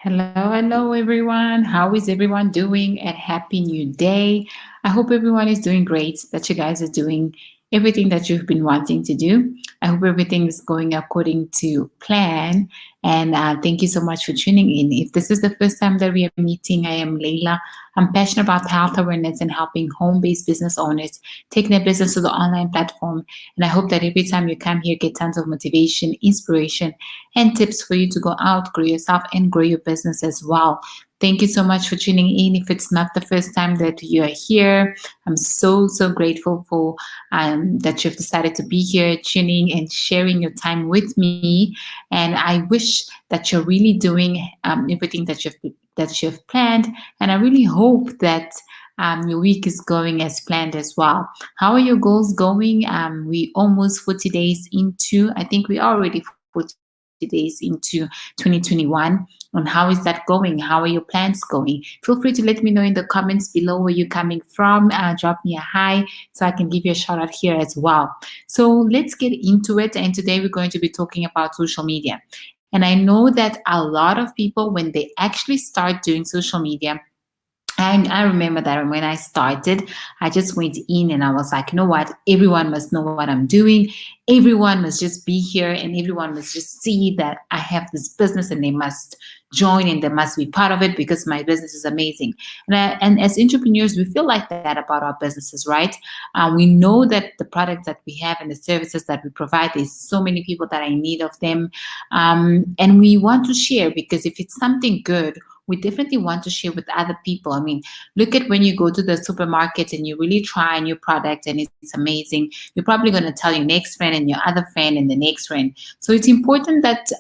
Hello, everyone. How is everyone doing? And happy new day. I hope everyone is doing great, that you guys are doing everything that you've been wanting to do. I hope everything is going according to plan. And thank you so much for tuning in. If this is the first time that we are meeting, I am Layla. I'm passionate about health awareness and helping home based business owners take their business to the online platform. And I hope that every time you come here, get tons of motivation, inspiration, and tips for you to go out, grow yourself, and grow your business as well. Thank you so much for tuning in. If it's not the first time that you are here, I'm so grateful for that you've decided to be here, tuning and sharing your time with me. And I wish that you're really doing everything that you've planned. And I really hope that your week is going as planned as well. How are your goals going? We almost 40 days into. I think we are already 40 days into 2021. And how is that going? How are your plans going? Feel free to let me know in the comments below where you're coming from. Drop me a hi so I can give you a shout out here as well. So let's get into it. And today we're going to be talking about social media. And I know that a lot of people, when they actually start doing social media, and I remember that when I started, I just went in and I was like, you know what? Everyone must know what I'm doing. Everyone must just be here and everyone must just see that I have this business and they must join and they must be part of it because my business is amazing. And as entrepreneurs, we feel like that about our businesses, right? We know that the products that we have and the services that we provide, there's so many people that are in need of them. And we want to share because if it's something good, we definitely want to share with other people. I mean, look at when you go to the supermarket and you really try a new product and it's amazing. You're probably going to tell your next friend and your other friend and the next friend. So it's important that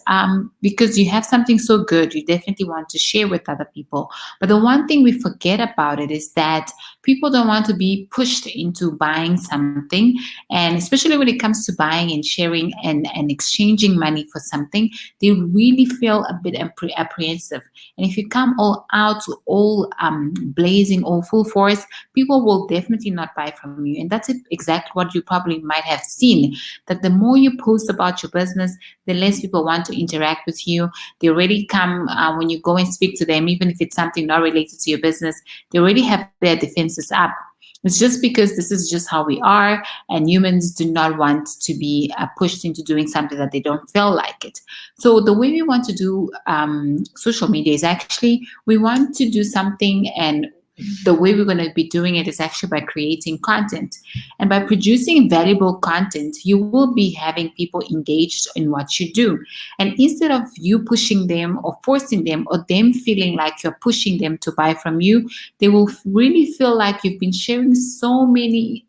because you have something so good, you definitely want to share with other people. But the one thing we forget about it is that people don't want to be pushed into buying something. And especially when it comes to buying and sharing and exchanging money for something, they really feel a bit apprehensive. And if you come all out, all blazing, all full force, people will definitely not buy from you. And that's exactly what you probably might have seen, that the more you post about your business, the less people want to interact with you. They already come when you go and speak to them, even if it's something not related to your business, they already have their defenses up. It's just because this is just how we are, and humans do not want to be pushed into doing something that they don't feel like it. So the way we want to do social media is actually we want to do something, and the way we're going to be doing it is actually by creating content. And by producing valuable content, you will be having people engaged in what you do. And instead of you pushing them or forcing them or them feeling like you're pushing them to buy from you, they will really feel like you've been sharing so many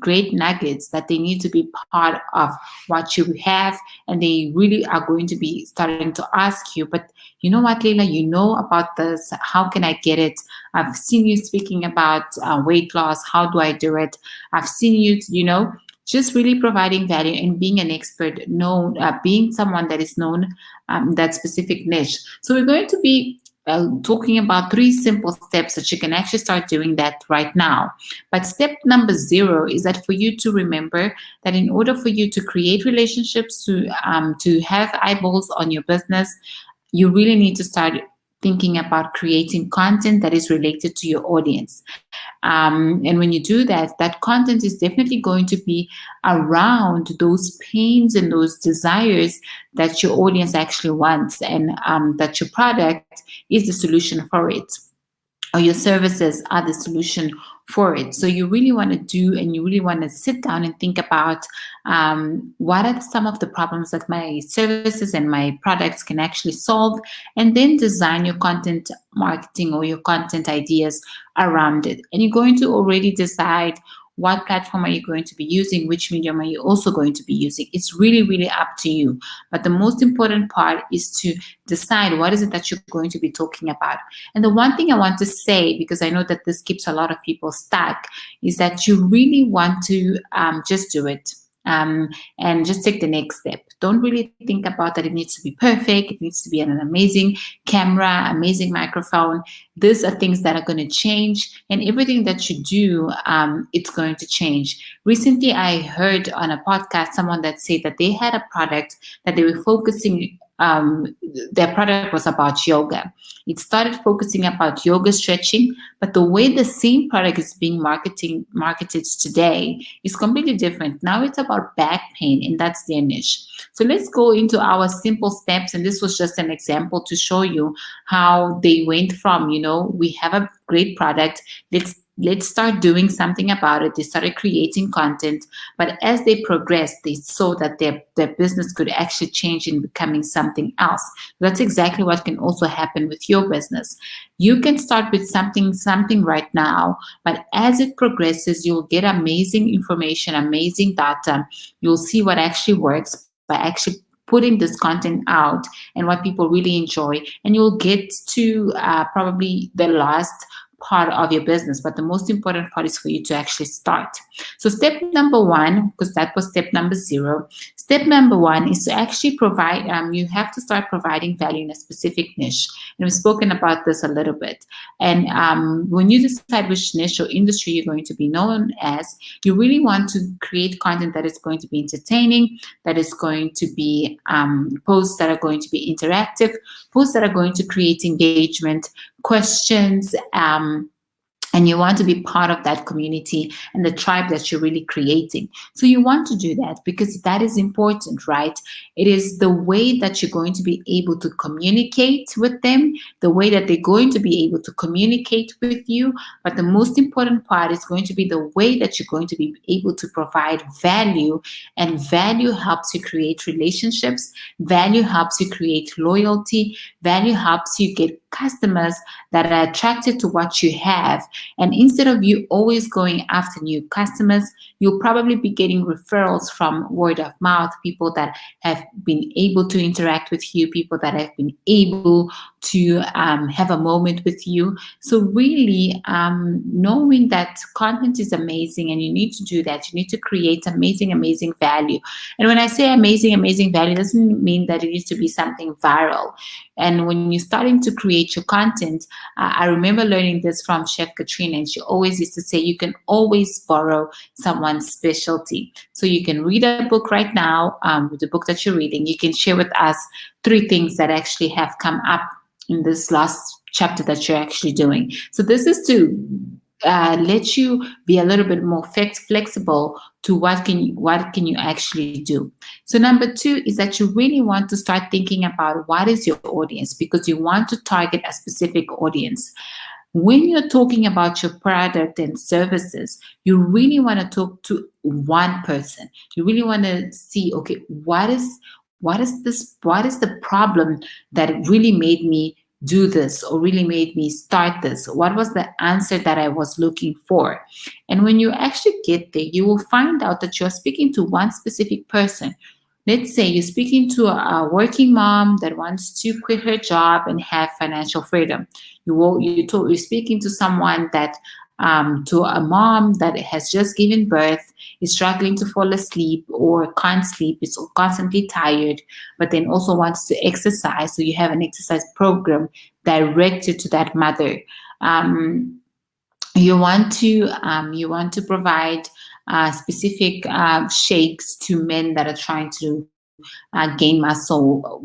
great nuggets that they need to be part of what you have, and they really are going to be starting to ask you, but you know what, Leila, you know about this, how can I get it? I've seen you speaking about weight loss, how do I do it? I've seen you just really providing value and being an expert, known, being someone that is known that specific niche. So we're going to be talking about 3 simple steps that you can actually start doing that right now. But step number 0 is that for you to remember that in order for you to create relationships, to have eyeballs on your business, you really need to start thinking about creating content that is related to your audience. And when you do that, that content is definitely going to be around those pains and those desires that your audience actually wants, and that your product is the solution for it, or your services are the solution for it. So you really want to do, and you really want to sit down and think about what are some of the problems that my services and my products can actually solve, and then design your content marketing or your content ideas around it. And you're going to already decide what platform are you going to be using, which medium are you also going to be using. It's really up to you. But the most important part is to decide what is it that you're going to be talking about. And the one thing I want to say, because I know that this keeps a lot of people stuck, is that you really want to just do it. And just take the next step. Don't really think about that it needs to be perfect. It needs to be an amazing camera, amazing microphone. These are things that are going to change, and everything that you do, it's going to change. Recently, I heard on a podcast someone that said that they had a product that they were focusing their product was about yoga. It started focusing about yoga stretching, but the way the same product is being marketed today is completely different. Now it's about back pain, and that's their niche. So let's go into our simple steps. And this was just an example to show you how they went from, we have a great product. Let's start doing something about it. They started creating content, but as they progressed, they saw that their business could actually change in becoming something else. That's exactly what can also happen with your business. You can start with something right now, but as it progresses, you'll get amazing information, amazing data. You'll see what actually works by actually putting this content out and what people really enjoy, and you'll get to probably the last part of your business, but the most important part is for you to actually start. So step number one, because that was step number 0, step number 1 is to actually provide, you have to start providing value in a specific niche. And we've spoken about this a little bit. And when you decide which niche or industry you're going to be known as, you really want to create content that is going to be entertaining, that is going to be posts that are going to be interactive, posts that are going to create engagement, questions, and you want to be part of that community and the tribe that you're really creating. So you want to do that because that is important, right? It is the way that you're going to be able to communicate with them, the way that they're going to be able to communicate with you. But the most important part is going to be the way that you're going to be able to provide value. And value helps you create relationships. Value helps you create loyalty. Value helps you get customers that are attracted to what you have. And instead of you always going after new customers, you'll probably be getting referrals from word of mouth, people that have been able to interact with you, people that have been able to have a moment with you. So really knowing that content is amazing and you need to do that, you need to create amazing value. And when I say amazing value, it doesn't mean that it needs to be something viral. And when you're starting to create your content, I remember learning this from Chef Katrina, and she always used to say, you can always borrow someone's specialty. So you can read a book right now, with the book that you're reading. You can share with us 3 things that actually have come up in this last chapter that you're actually doing. So this is to let you be a little bit more flexible to what can you actually do. So number 2 is that you really want to start thinking about what is your audience, because you want to target a specific audience. When you're talking about your product and services, you really want to talk to one person. You really want to see, okay, what is the problem that really made me do this or really made me start this? What was the answer that I was looking for? And when you actually get there, you will find out that you're speaking to one specific person. Let's say you're speaking to a working mom that wants to quit her job and have financial freedom. You're speaking to someone that to a mom that has just given birth, is struggling to fall asleep or can't sleep, is constantly tired, but then also wants to exercise. So you have an exercise program directed to that mother. You want to provide specific shakes to men that are trying to gain muscle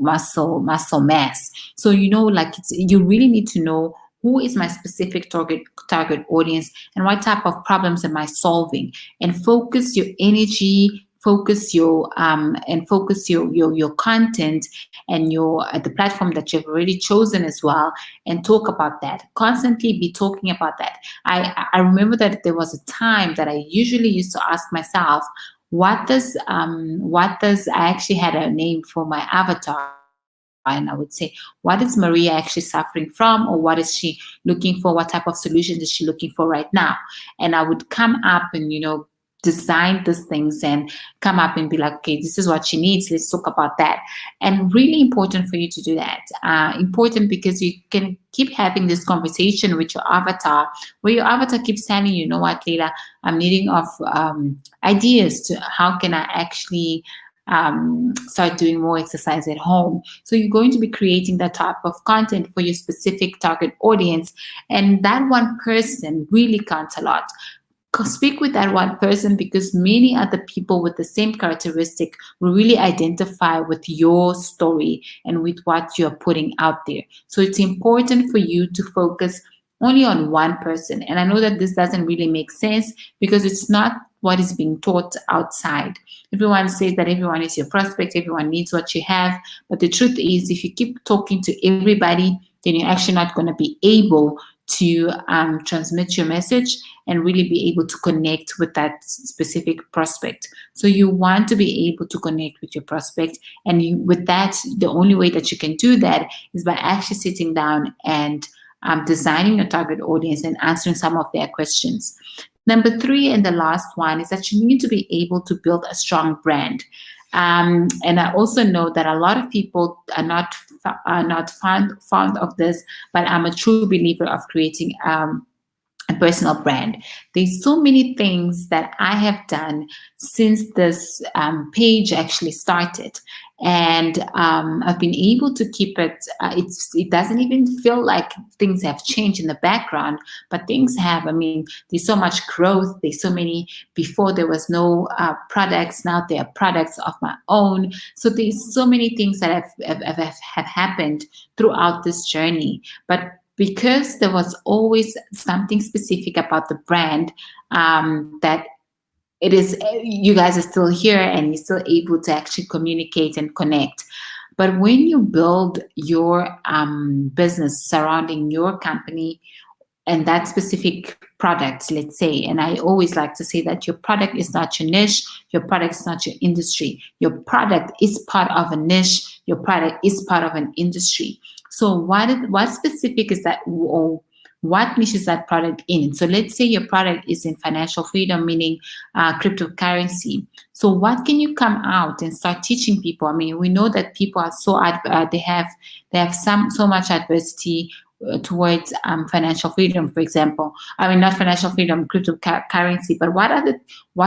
mass. So you really need to know who is my specific target audience and what type of problems am I solving, and focus your energy, focus your content and the platform that you've already chosen as well, and talk about that. Constantly be talking about that. I remember that there was a time that I usually used to ask myself, what does I actually had a name for my avatar, and I would say, what is Maria actually suffering from, or what is she looking for? What type of solution is she looking for right now? And I would come up and design these things and come up and be like, okay, this is what she needs. Let's talk about that. And really important for you to do that. Important because you can keep having this conversation with your avatar, where your avatar keeps telling you, what, Leila, I'm needing of ideas to how can I actually start doing more exercise at home. So you're going to be creating that type of content for your specific target audience, and that one person really counts a lot. speak with that one person, because many other people with the same characteristic will really identify with your story and with what you're putting out there. So it's important for you to focus only on one person. And I know that this doesn't really make sense because it's not what is being taught outside. Everyone says that everyone is your prospect, everyone needs what you have. But the truth is, if you keep talking to everybody, then you're actually not going to be able to transmit your message and really be able to connect with that specific prospect. So you want to be able to connect with your prospect, and with that, the only way that you can do that is by actually sitting down and designing your target audience and answering some of their questions. Number three, and the last one, is that you need to be able to build a strong brand. And I also know that a lot of people are not fond of this, but I'm a true believer of creating a personal brand. There's so many things that I have done since this page actually started, and I've been able to keep it. It doesn't even feel like things have changed in the background, but things have. I mean, there's so much growth. There's so many. Before there was no products. Now there are products of my own. So there's so many things that have happened throughout this journey, but because there was always something specific about the brand, that it is, you guys are still here and you're still able to actually communicate and connect. But when you build your business surrounding your company and that specific product, let's say, and I always like to say that your product is not your niche, your product is not your industry. Your product is part of a niche, your product is part of an industry. So what specific is that, or what niche is that product in? So let's say your product is in financial freedom, meaning cryptocurrency. So what can you come out and start teaching people? I mean, we know that people are they have so much adversity towards financial freedom, for example. I mean, not financial freedom, cryptocurrency, but what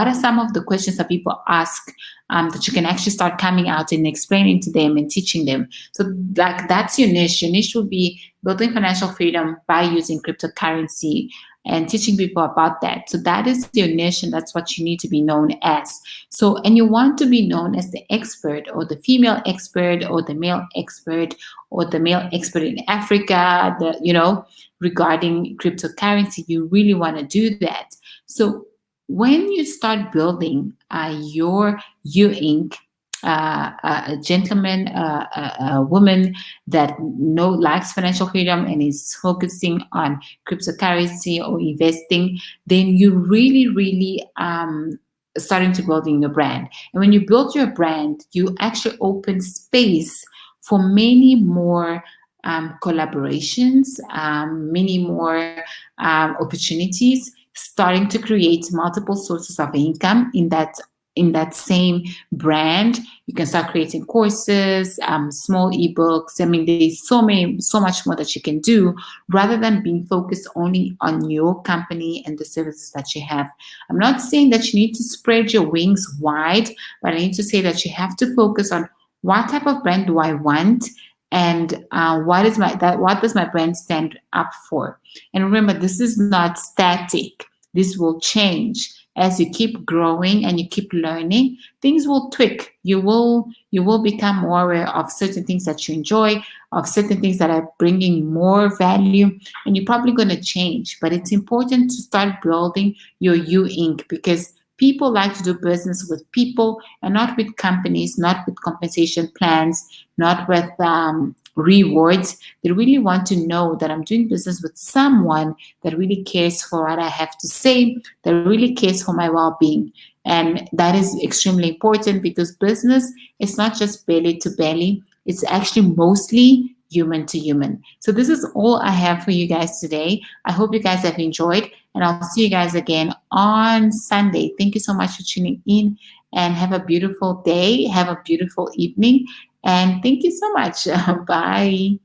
are some of the questions that people ask that you can actually start coming out and explaining to them and teaching them? So like that's your niche. Your niche would be building financial freedom by using cryptocurrency and teaching people about that. So that is your niche, and that's what you need to be known as. So, and you want to be known as the expert, or the female expert, or the male expert, or the male expert in Africa, regarding cryptocurrency. You really want to do that. So when you start building your You Inc., a gentleman, a woman that likes financial freedom and is focusing on cryptocurrency or investing, then you really, really starting to building your brand. And when you build your brand, you actually open space for many more collaborations, many more opportunities, starting to create multiple sources of income in that same brand. You can start creating courses, small ebooks. I mean, there's so much more that you can do rather than being focused only on your company and the services that you have. I'm not saying that you need to spread your wings wide, but I need to say that you have to focus on what type of brand do I want, and what does my brand stand up for? And remember, this is not static. This will change as you keep growing and you keep learning. Things will tweak. You will become more aware of certain things that you enjoy, of certain things that are bringing more value, and you're probably going to change. But it's important to start building your You Inc., because people like to do business with people and not with companies, not with compensation plans, not with rewards. They really want to know that I'm doing business with someone that really cares for what I have to say, that really cares for my well-being. And that is extremely important, because business is not just belly to belly. It's actually mostly human to human. So this is all I have for you guys today. I hope you guys have enjoyed, and I'll see you guys again on Sunday. Thank you so much for tuning in, and have a beautiful day. Have a beautiful evening. And thank you so much. Bye.